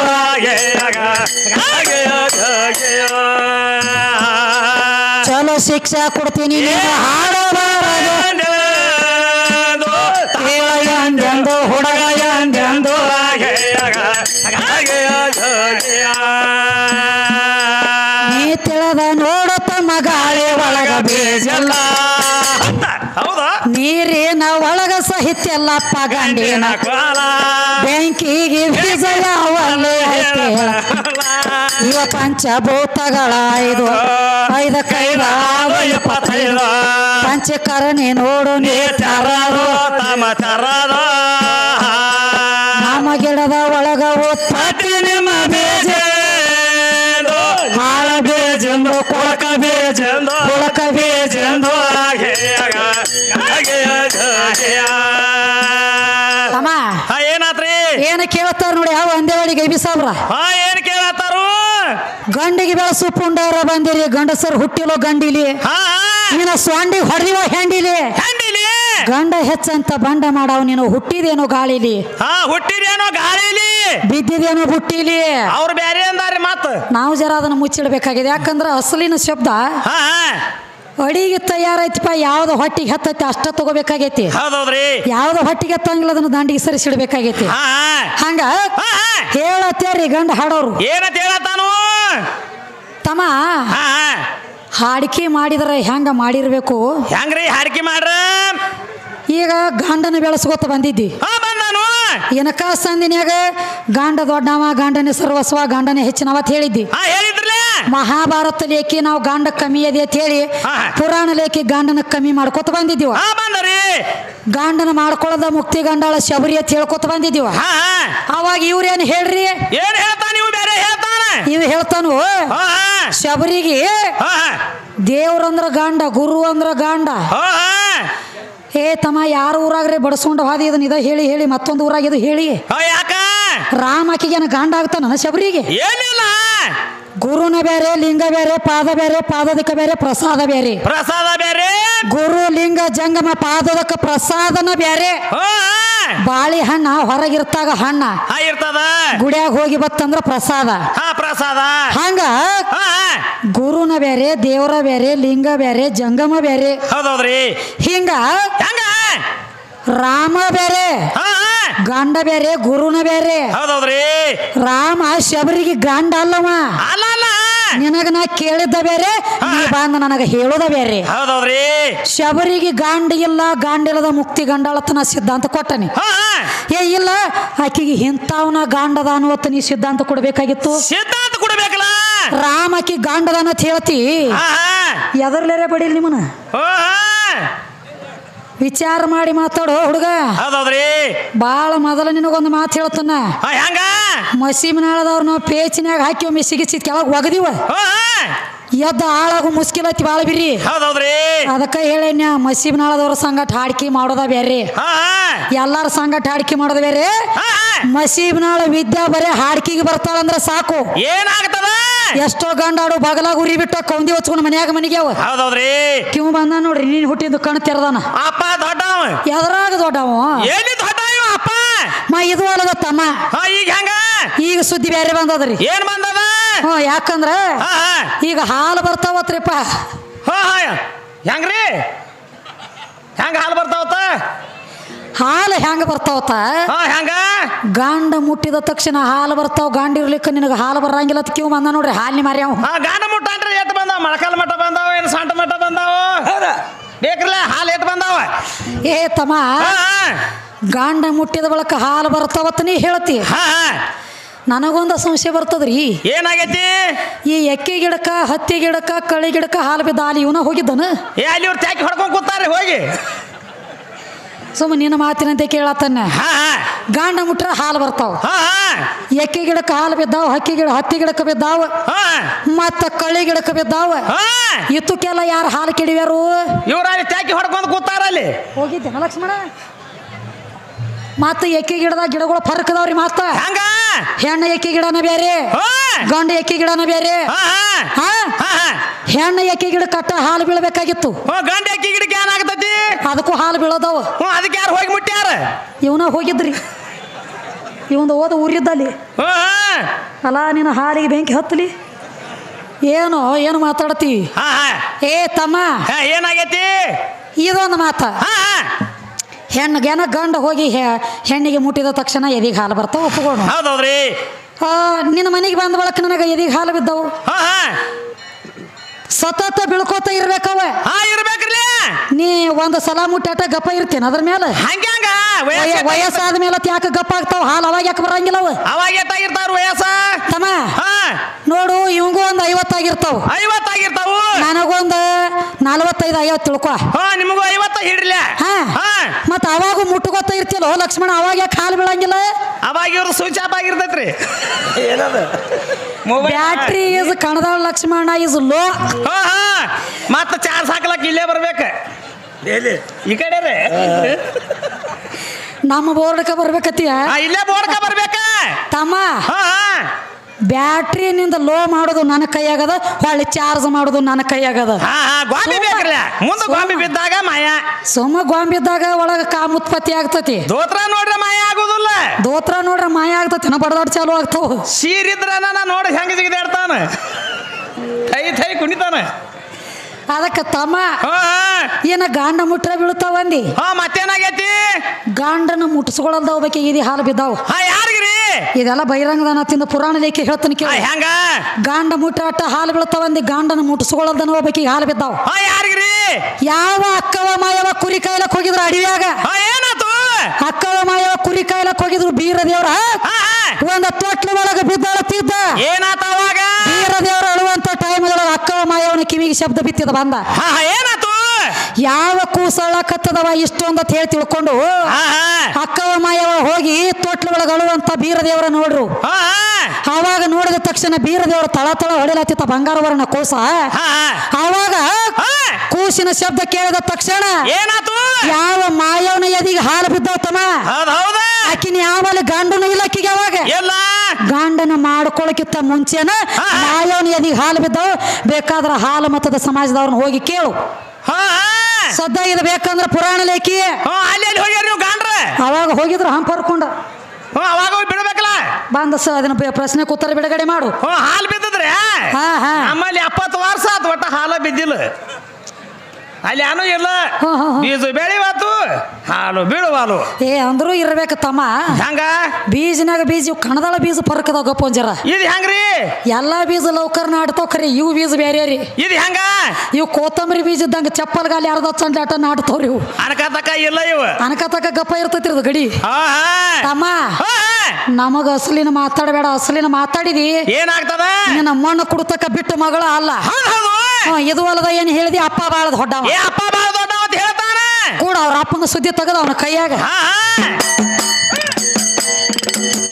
ಚಲೋ ಶಿಕ್ಷೆ ಕೊಡ್ತೀನಿ ನೀನು ಹಾಡಬಾರದೆಂದು ಹೇಳ ಎಂದೆಂದು ಹುಡುಗ ಎಂದೆಂದು ನೀ ತಿಳಿದ ನೋಡು ತಮ್ಮ ಗಾಳಿ ಒಳಗ ಬೀಜಲ್ಲ ನೀರಿನ ಒಳಗ ಸಾಹಿತ್ಯ ಎಲ್ಲಪ್ಪ ಗಂಡಿನ ಬೆಂಕಿಗೆ ಬೀಜ ಯಾವಲ್ಲಿ ಇವ ಪಂಚಭೂತಗಳ ಐದಕ್ಕೈದ 25 ಪಂಚಕರಣಿ ನೋಡು ನೀ ತರದು ನಮ್ಮ ಗಿಡದ ಒಳಗ ಉತ್ಪತ್ತಿ ನಿಮ್ಮ ಬೀಜ ಹಾಳ ಬೀಜಂದು ಕೊಳಕ ಬೀಜಂದು ಕೊಳಕ ಬೀಜಂದು ಏನಾತ್ರಿ ಏನ ಕೇಳ್ತಾರ ನೋಡಿ ಯಾವ ಒಂದೇ ಒಳಗೆ ಬಿಸಾಬ್ರ ಏನ್ ಕೇಳತ್ತಾರು ಗಂಡಿಗೆ ಬೆಳಸು ಪುಂಡರ ಬಂದಿರಿ ಗಂಡಸರು ಹುಟ್ಟಿಲೋ ಗಂಡಿಲಿ ನೀನು ಸ್ವಾಂಡಿ ಹೊಡೆದಿವ ಹೆಂಡಿಲಿ ಗಂಡ ಹೆಚ್ಚಂತ ಬಂಡ ಮಾಡವ್ ನೀನು ಹುಟ್ಟಿದೇನೋ ಗಾಳಿಲಿ ಹುಟ್ಟಿದೇನೋ ಗಾಳಿಲಿ ಬಿದ್ದಿದೇನೋ ಬುಟ್ಟಿಲಿ ಅವ್ರು ಬ್ಯಾರೆ ಅಂದಾರೆ ಮಾತು ನಾವು ಜರ ಅದನ್ನ ಮುಚ್ಚಿಡ್ಬೇಕಾಗಿದೆ ಯಾಕಂದ್ರೆ ಅಸಲಿನ ಶಬ್ದ ಅಡಿಗೆ ತಯಾರೈತಿಪ್ಪ, ಯಾವ್ದು ಹೊಟ್ಟಿಗೆ ಹತ್ತೈತಿ ಅಷ್ಟ ತಗೋಬೇಕಾಗೈತಿ. ಹೌದೌದ್ರಿ. ಯಾವ್ದು ಹೊಟ್ಟಿಗೆ ಹತ್ತಂಗಿಲ್ಲ ಅದನ್ನ ದಂಡಿಗೆ ಸರಿಸಿಡ್ಬೇಕಾಗೈತಿ. ಹಂಗ ಹೇಳತ್ತೇರಿ ಗಂಡ ಹಾಡೋರು. ಏನಂತ ಹೇಳತ್ತಾನು ತಮ್ಮ? ಹಾಡಿಕೆ ಮಾಡಿದ್ರೆ ಹೆಂಗ ಮಾಡಿರ್ಬೇಕು? ಹೆಂಗ್ರಿ ಹಾಡಿಕೆ ಮಾಡ್ರ? ಈಗ ಗಂಡನ ಬೆಳೆಸ್ಕೊತ ಬಂದಿದ್ದಿ. ಏನಕ್ಕ ಸಂದಿನ್ಯಾಗ ಗಂಡ ದೊಡ್ಡವ, ಗಂಡನೇ ಸರ್ವಸ್ವ, ಗಂಡನೇ ಹೆಚ್ಚಿನವ ಅಂತ ಹೇಳಿದ್ದಿ. ಮಹಾಭಾರತ ಲೇಖಿ ನಾವು ಗಂಡ ಕಮ್ಮಿ ಅದೇ ಅಂತ ಹೇಳಿ ಪುರಾಣ ಲೇಖಿ ಗಂಡನ ಕಮ್ಮಿ ಮಾಡ್ಕೊತ ಬಂದಿದ್ದೀವ. ಗಂಡನ ಮಾಡ್ಕೊಳ್ಳೋದ ಮುಕ್ತಿ ಗಂಡಾಳ ಶಬರಿ ಅಂತ ಹೇಳ್ಕೊತ ಬಂದಿದ್ದೀವ. ಅವಾಗ ಇವ್ರೇನ್ ಹೇಳ್ರಿ? ಇವ್ ಹೇಳ್ತಾನು ಶಬರಿಗೆ ದೇವ್ರಂದ್ರ ಗಂಡ, ಗುರು ಅಂದ್ರ ಗಂಡ. ಏ ತಮ್ಮ, ಯಾರ ಊರಾಗ್ರೆ ಬಡಸ್ಕೊಂಡು ಹಾದಿ ಇದನ್ನ ಇದ ಹೇಳಿ ಹೇಳಿ ಮತ್ತೊಂದು ಊರಾಗ ಇದು ಹೇಳಿ ರಾಮಕಿಗೇನ ಗಂಡ ಆಗ್ತಾನ ಶಬರಿಗೆ? ಗುರುನ ಬೇರೆ, ಲಿಂಗ ಬೇರೆ, ಪಾದ ಬೇರೆ, ಪಾದದಕ್ಕೆ ಬೇರೆ, ಪ್ರಸಾದ ಬೇರೆ. ಪ್ರಸಾದ ಬೇರೆ. ಗುರು ಲಿಂಗ ಜಂಗಮ ಪಾದದಕ್ಕ ಪ್ರಸಾದನ ಬೇರೆ. ಬಾಳಿ ಹಣ್ಣ ಹೊರಗಿರ್ತಾಗ ಹಣ್ಣ ಇರ್ತದ, ಗುಡಿಯಾಗ ಹೋಗಿ ಬತ್ತಂದ್ರ ಪ್ರಸಾದ. ಪ್ರಸಾದ ಹಂಗ ಗುರುನ ಬೇರೆ, ದೇವರ ಬೇರೆ, ಲಿಂಗ ಬೇರೆ, ಜಂಗಮ ಬೇರೆ. ಹೌದೌದ್ರಿ. ಹಿಂಗ ರಾಮ ಬೇರೆ, ಗಂಡ ಬೇರೆ, ಗುರುನ ಬೇರೆ. ಹೌದೌದ್ರಿ. ರಾಮ ಶಬರಿಗೆ ಗಂಡ ಅಲ್ಲವ. ನಿನಗ ನಾ ಕೇಳಿದ್ದ ಬೇರೆ, ನೀ ಬಂದ ನನಗ ಹೇಳೋದ ಬೇರೆ. ಹೌದೌದ್ರಿ. ಶಬರಿಗೆ ಗಂಡ ಇಲ್ಲ, ಗಂಡಿಲ್ಲದ ಮುಕ್ತಿ ಗಂಡಾಳತನ ಸಿದ್ಧಾಂತ ಕೊಟ್ಟನಿ. ಏ ಇಲ್ಲ, ಆಕಿಗೆ ಇಂಥವನ ಗಂಡದ ಅನ್ನುವತ್ತ ನೀ ಸಿದ್ಧಾಂತ ಕೊಡ್ಬೇಕಾಗಿತ್ತು. ಸಿದ್ಧಾಂತ ಕೊಡ್ಬೇಕಲ್ಲ. ರಾಮ ಆಕಿ ಗಂಡದಾನ ಅಂತ ಹೇಳ್ತಿ, ಎದರ್ಲೇರೆ ಬಡಿಲ್ ನಿಮ್ಮನ ವಿಚಾರ ಮಾಡಿ ಮಾತಾಡೋ ಹುಡುಗ. ಹೌದೌದ್ರಿ. ಬಾಳ ಮೊದಲ ನಿನಗೊಂದು ಮಾತು ಹೇಳ್ತಾನ. ಹೆಂಗ? ಮಸೀಬ್ನಾಳದವ್ರು ನಾವು ಪೇಚಿನಾಗ ಹಾಕಿ ಒಮ್ಮೆ ಸಿಗಿಸಿದ್ ಕೆಳಗೆ ಒಗದಿವ, ಎದ್ದ ಆಳಾಗು ಮುಸ್ಕಿಲತ್ತಿ ಬಾಳ ಬಿರಿ. ಹೌದೌದ್ರಿ. ಅದಕ್ಕ ಹೇಳೇನ್ಯ ಮಸೀಬ್ನಾಳದವ್ರ ಸಂಗಟ ಹಾಡಿಕೆ ಮಾಡೋದ ಬೇರೆ, ಎಲ್ಲಾರ ಸಂಗಟ ಹಾಡಿಕೆ ಮಾಡೋದ ಬೇರೆ. ಮಸೀಬ್ನಾಳ ವಿದ್ಯಾ ಬರೇ ಹಾಡ್ಕಿಗೆ ಬರ್ತಾಳಂದ್ರ ಸಾಕು, ಏನಾಗ್ತದ? ಎಷ್ಟೋ ಗಂಡಾಡು ಬಗಲಾಗ ಉರಿ ಬಿಟ್ಟ ಕೌಂದಿ ಹೊಚ್ಕೊಂಡು ಮನ್ಯಾಗ ಮನಿಗ್ಯಾವ. ಹೌದೌದ್ರಿ. ಕಿವ್ ಬಂದ ನೋಡ್ರಿ, ನೀನ್ ಹುಟ್ಟಿದ್ದು ಕಣ್ ತೆರದಾನ. ಅಪ್ಪ ದೊಡ್ಡವ. ಎದ್ರಾಗ ದೊಡ್ಡವ? ಎಲ್ಲಿ ದೊಡ್ಡವ ಅಪ್ಪ? ಇದು ಅಲ್ಲದ ತಮ್ಮ. ಈಗ ಹೆಂಗ? ಈಗ ಸುದ್ದಿ ಬೇರೆ ಬಂದದ್ರಿ. ಏನ್ ಬಂದದ? ಯಾಕಂದ್ರ ಈಗ ಹಾಲು ಬರ್ತಾವತ್ರಿಪ್ಪ. ಹೆಂಗ್ರಿ? ಹೆಂಗ ಹಾಲು ಬರ್ತಾವತ್ತ? ಹಾಲು ಹೆಂಗ ಬರ್ತಾವತ್ತ? ಹೆಂಗ? ಗಂಡ ಮುಟ್ಟಿದ ತಕ್ಷಣ ಹಾಲು ಬರ್ತಾವ. ಗಂಡ ಇರ್ಲಿಕ್ಕ ನಿನಗ ಹಾಲು ಬರಂಗಿಲ್ಲ ಅಂತ ಕಿವ್ ಬಂದ ನೋಡ್ರಿ. ಹಾಲಿನ ಮಾರಿ ಅವ ಗಂಡ ಮುಟ್ಟ ಅಂದ್ರೆ ಎಟ್ ಬಂದಾವ? ಮೊಳಕಾಲ ಮಟ್ಟ ಬಂದಾವ, ಏನು ಸಂಟ ಮಟ್ಟ ಬಂದಾವ? ಬೇಕ್ರಲ್ಲ ಹಾಲು ಎಟ್ ಬಂದಾವ? ಏ ತಮ್ಮ, ಗಂಡ ಮುಟ್ಟಿದ ಬಳಕ ಹಾಲು ಬರ್ತಾವತ್ತ ನೀ ಹೇಳ್ತಿ. ನನಗೊಂದು ಸಂಶಯ ಬರ್ತದ್ರಿ. ಏನಾಗೈತಿ? ಈ ಎಕ್ಕೆ ಗಿಡಕ್ಕ, ಹತ್ತಿ ಗಿಡಕ್ಕ, ಕಳಿ ಗಿಡಕ್ಕ ಹಾಲು ಬಿದ್ದ ಹಾಲು ಇವನ ಹೋಗಿದ್ದನ? ಅಲ್ಲಿ ಇವ್ರು ತ್ಯಾಕಿ ಹೊಡ್ಕೊಂಡ್ ಕೂತಾರ್ರಿ ಹೋಗಿ. ಸುಮ್ಮ ನಿನ್ನ ಮಾತಿನಂತೆ ಕೇಳತ್ತನ್ನ. ಗಂಡ ಮುಟ್ರ ಹಾಲು ಬರ್ತಾವ. ಎಕ್ಕೆ ಗಿಡಕ್ಕೆ ಹಾಲು ಬಿದ್ದಾವ, ಹತ್ತಿ ಗಿಡಕ್ಕೆ ಬಿದ್ದಾವ, ಮತ್ತ ಕಳಿ ಗಿಡಕ್ಕೆ ಬಿದ್ದಾವ. ಇತ್ತಕ್ಕೆಲ್ಲ ಯಾರು ಹಾಲು ಕೆಡಿವ್ಯಾರು? ಇವ್ರ ತ್ಯಾಕಿ ಹೊಡ್ಕೊಂಡ್ ಕೂತಾರ ಅಲ್ಲಿ. ಹೋಗಿದ್ದೆ ಲಕ್ಷ್ಮಣ. ಮತ್ತ ಎಕ್ಕೆ ಗಿಡದ ಗಿಡಗಳು ಫರ್ಕ್ ಅದಾವ್ರಿ. ಮತ್ತ ಹೆಣ್ಣ ಎಕ್ಕೆ ಗಿಡನ ಬೇರೆ, ಗಂಡ ಎಕ್ಕೆ ಗಿಡನ ಬೇರೆ. ಹೆಣ್ಣ ಎಕ್ಕೆ ಗಿಡ ಕಟ್ಟ ಹಾಲು ಬೀಳ್ಬೇಕಾಗಿತ್ತು. ಗಂಡ ಎಕ್ಕೆ ಗಿಡಕ್ಕೆ ಏನಾಗತೈತಿ? ಅದಕ್ಕೂ ಹಾಲು ಬೀಳೋದವ. ಅದಕ್ಕೆ ಯಾರು ಹೋಗಿ ಮುಟ್ಟ್ಯಾರ? ಇವನ ಹೋಗಿದ್ರಿ. ಇವಂದು ಓದ ಊರಿದ್ದಲ್ಲಿ. ಅಲ್ಲ ನಿನ್ನ ಹಾಲಿಗೆ ಬೆಂಕಿ ಹತ್ತಲಿ. ಏನು ಮಾತಾಡತಿ? ಏ ತಮ್ಮ, ಏನಾಗೈತಿ? ಇದೊಂದು ಮಾತ. ಹೆಣ್ಣಿಗೇನ ಗಂಡ ಹೋಗಿ ಹೆಣ್ಣಿಗೆ ಮುಟ್ಟಿದ ತಕ್ಷಣ ಎದಿಗೆ ಹಾಲು ಬರ್ತಾವ, ಒಪ್ಪಿಕೊಂಡು. ಹೌದೌದ್ರಿ. ನಿನ್ನ ಮನೆಗೆ ಬಂದ ಬಳಕ ನನಗೆ ಎದಿಗೆ ಹಾಲು ಬಿದ್ದವು. ಸತತ ಬೀಳ್ಕೋತ ಇರ್ಬೇಕವ. ಇರ್ಬೇಕ್ರಿ. ನೀ ಒಂದು ಸಲ ಮುಟ್ಟಾಟ ಗಪ್ಪ ಇರ್ತೇನೆ ಅದ್ರ ಮೇಲೆ. ವಯಸ್ಸಾದ ಮೇಲೆ ಯಾಕೆ ಗಪ್ಪ ಆಗ್ತಾವ ಹಾಲು? ಅವಾಗ ಯಾಕೆ ಬರಂಗಿಲ್ಲ ಅವ? ಅವಾಗ ಎಷ್ಟಾಗಿರ್ತಾವ ವಯಸ್ಸ? ತಮ್ಮ ನೋಡು, ಇವಂಗೂ ಒಂದು 50 ಆಗಿರ್ತಾವ. 50 ಆಗಿರ್ತಾವು. ನನಗೊಂದು 45-50 ತಿಳ್ಕೊ. ನಿಮಗೂ 50 ಹಿಡ್ಲಿ. ಮತ್ತ ಅವಾಗ ಮುಟ್ಟುಗೊತ್ತ ಇರ್ತಿಲ್ಲ ಲಕ್ಷ್ಮಣ, ಅವಾಗ ಯಾಕೆ ಹಾಲು ಬೀಳಂಗಿಲ್ಲ? ಅವಾಗ ಇವ್ರು ಸ್ವಿಚ್ ಆಫ್ ಆಗಿರ್ತೈತ್ರಿ. ಬ್ಯಾಟ್ರಿ ಇಸ್ ಕಣದಾಳ ಲಕ್ಷ್ಮಣ ಇಸ್ ಲೋ. ಮತ್ತ ಚಾರ್ಜ್ ಹಾಕ್ಲಕ್ ಇಲ್ಲೇ ಬರ್ಬೇಕ. ಈ ಕಡೆ ರೀ ನಮ್ಮ ಬೋರ್ಡ್ಕ ಬರ್ಬೇಕತ್ತೀಯ? ಇಲ್ಲೇ ಬೋರ್ಡ್ಕ ಬರ್ಬೇಕ ತಮ್ಮ. ಬ್ಯಾಟ್ರಿನಿಂದ ಲೋ ಮಾಡೋದು ನನ್ನ ಕೈಯಾಗದ, ಹೊಳ್ಳಿ ಚಾರ್ಜ್ ಮಾಡೋದು ನನ್ನ ಕೈಯಾಗದ. ಗೋಂಬಿ ಬೇಕ್ರಲ್ಲ, ಮುಂದೆ ಗೋಂಬಿ ಬಿದ್ದಾಗ ಮಾಯ. ಸುಮ್ಮ ಗೋಂಬಿ ಬಿದ್ದಾಗ ಒಳಗ ಕಾಮ ಉತ್ಪತ್ತಿ ಆಗ್ತತಿ. ದೋತ್ರ ನೋಡ್ರೆ ಮಾಯ ಆಗುದಿಲ್ಲ. ದೋತ್ರ ನೋಡ್ರೆ ಮಾಯ ಆಗ್ತತಿ, ಬಡದಾಡ್ ಚಾಲು ಆಗ್ತಾವ. ಸೀರಿದ್ರ ನೋಡಿ ಹೆಂಗ ಜಿಗಿದಾಡ್ತಾನ, ಥೈ ಥೈ ಕುಣಿತಾನ. ಅದಕ್ಕೆ ತಮ್ಮ ಹಾ ಏನ ಗಾಂಡ ಮುಟ್ರ ಬೀಳ್ತಾವಂದಿ ಹಾ ಮತ್ತೇನಾಗೈತಿ ಗಾಂಡನ ಮುಟ್ಸ್ಕೊಳಲ್ದ ಹೋಗ್ಬೇಕು ಈದಿ ಹಾಲು ಬಿದ್ದಾವ ಹಾ ಯಾರಿಗ್ರಿ ಇದೆಲ್ಲ ಬಹಿರಂಗದಾನ ತಿಂದ ಪುರಾಣ ಲೇಖಿ ಹೇಳ್ತಾನೆ ಕೇಳ ಹೆಂಗ ಗಾಂಡ ಮುಟ್ರ ಅಟ್ಟ ಹಾಲು ಬೀಳ್ತಾವಂದಿ ಗಾಂಡನ ಮುಟ್ಸ್ಕೊಳಲ್ದನ ಹೋಗ್ಬೇಕು ಈಗ ಹಾಲು ಬಿದ್ದಾವ ಹಾ ಯಾರಿಗ್ರಿ ಯಾವ ಅಕ್ಕವ ಮಾಯವ ಕುರಿ ಕಾಯ್ಲಕ್ ಹೋಗಿದ್ರು ಅಡಿವ್ಯಾಗ ಹಾ ಏನಾತು ಅಕ್ಕವ ಮಾಯವ ಕುರಿ ಕಾಯ್ಲಕ್ ಹೋಗಿದ್ರು ಬೀರ ದೇವ್ರ ಒಂದ ತೊಟ್ಲ ಒಳಗ ಬಿದ್ದಾಳತ್ತಿದ್ದ ಏನಾತ ಅವಾಗ ಬೀರ ದೇವ್ರ ಅಳುವಂತ ಟೈಮ್ ಒಳಗ ಅಕ್ಕವ ಮಾಯವನ ಕಿವಿಗೆ ಶಬ್ದ ಬಿತ್ತಿದ ಬಂದ ಹಾ ಏನಾತು ಯಾವ ಕೂಸಳ ಕತ್ತದವ ಇಷ್ಟೊಂದ ಹೇಳಿ ತಿಳ್ಕೊಂಡು ಅಕ್ಕವ ಮಾಯವ ಹೋಗಿ ತೊಟ್ಲ ಒಳಗ ಅಳುವಂತ ಬೀರ ದೇವರ ನೋಡ್ರು ಅವಾಗ ನೋಡಿದ ತಕ್ಷಣ ಬೀರ ದೇವ್ರ ತಳ ತಳ ಹೊಡಿಲತ್ತಿತ್ತ ಬಂಗಾರ ವರ್ಣ ಕೂಸ ಅವಾಗ ಕೂಸಿನ ಶಬ್ದ ಕೇಳಿದ ತಕ್ಷಣ ಏನಾತು ಯಾವ ಮಾಯವನ ಎದಿಗೆ ಹಾಲು ಬಿದ್ದವತಮ್ಮ ಆಕಿನ ಯಾವಲ್ಲಿ ಗಂಡನು ಇಲ್ಲ ಆಕಿಗೆ ಅವಾಗ ಎಲ್ಲ ಗಂಡನ ಮಾಡ್ಕೊಳಕ್ಕಿಂತ ಮುಂಚೆನ ಮಾಯವನ ಎದಿಗೆ ಹಾಲು ಬಿದ್ದವ ಬೇಕಾದ್ರ ಹಾಲು ಮತದ ಸಮಾಜದವ್ರನ್ನ ಹೋಗಿ ಕೇಳು ಸದ್ದ ಇದು ಬೇಕಂದ್ರ ಪುರಾಣ ಲೇಖಿ ಅಲ್ಲಿ ಹೋಗ್ಯಾರ ನೀವು ಗಾಂಡ್ರ ಅವಾಗ ಹೋಗಿದ್ರು ಹಂಪರ್ಕೊಂಡ ಅವಾಗ ಹೋಗಿ ಬಿಡ್ಬೇಕಲ್ಲ ಬಂದ ಅದನ್ನ ಪ್ರಶ್ನೆ ಉತ್ತರ ಬಿಡುಗಡೆ ಮಾಡು ಹಾಲು ಬಿದ್ದದ್ರಿ ನಮ್ಮಲ್ಲಿ 70 ವರ್ಷ ಆತು ಒಟ್ಟ ಹಾಲು ಬಿದ್ದಿಲ್ಲ ಅಲ್ಲಿ ಏನೂ ಇಲ್ಲ ಬೀಜ ಬೆಳಿವಾತು ಹಾಲು ಬೀಳುವಾಲು ಏ ಅಂದ್ರೂ ಇರ್ಬೇಕು ತಮ್ಮ ಹಂಗ ಬೀಜನಾಗ ಬೀಜ ಕಣದಾಳ ಬೀಜ ಪರಕದ ಗಪ್ಪೊಂಜರ ಇದು ಹೆಂಗ್ರಿ ಎಲ್ಲಾ ಬೀಜ ಲೌಕರ್ ನಾಡ್ತಾವ ಖರಿ ಇವು ಬೀಜ ಬೇರೆ ರೀ ಇದು ಹೆಂಗ ಇವು ಕೋತಂಬರಿ ಬೀಜ ಇದ್ದಂಗ ಚಪ್ಪಲ್ಗಾಲಿ ಅರ್ಧ ಚಂಡಾಟ ನಾಡ್ತಾವ್ರಿ ಇವು ಅನಕತಕ ಇಲ್ಲ ಇವು ಅನಕತಕ ಗಪ್ಪ ಇರ್ತೈತಿ ಅದು ಗಡಿ ತಮ್ಮ ನಮಗ ಅಸಲಿನ ಮಾತಾಡಬೇಡ ಅಸಲಿನ ಮಾತಾಡಿದಿ ಏನಾಗ್ತದ ನಿನ್ನ ಮಣ್ಣು ಕುಡ್ತಕ್ಕ ಬಿಟ್ಟು ಮಗಳ ಅಲ್ಲ ಇದು ಅಲ್ಲದ ಏನ್ ಹೇಳಿದಿ ಅಪ್ಪ ಬಾಳ ದೊಡ್ಡವ ಅಪ್ಪ ಬಾಳ ದೊಡ್ಡವ ಅಂತ ಹೇಳ್ತಾನ ಕೂಡ ಅವ್ರ ಅಪ್ಪನ ಸುದ್ದಿ ತೆಗದ ಅವನ ಕೈಯಾಗ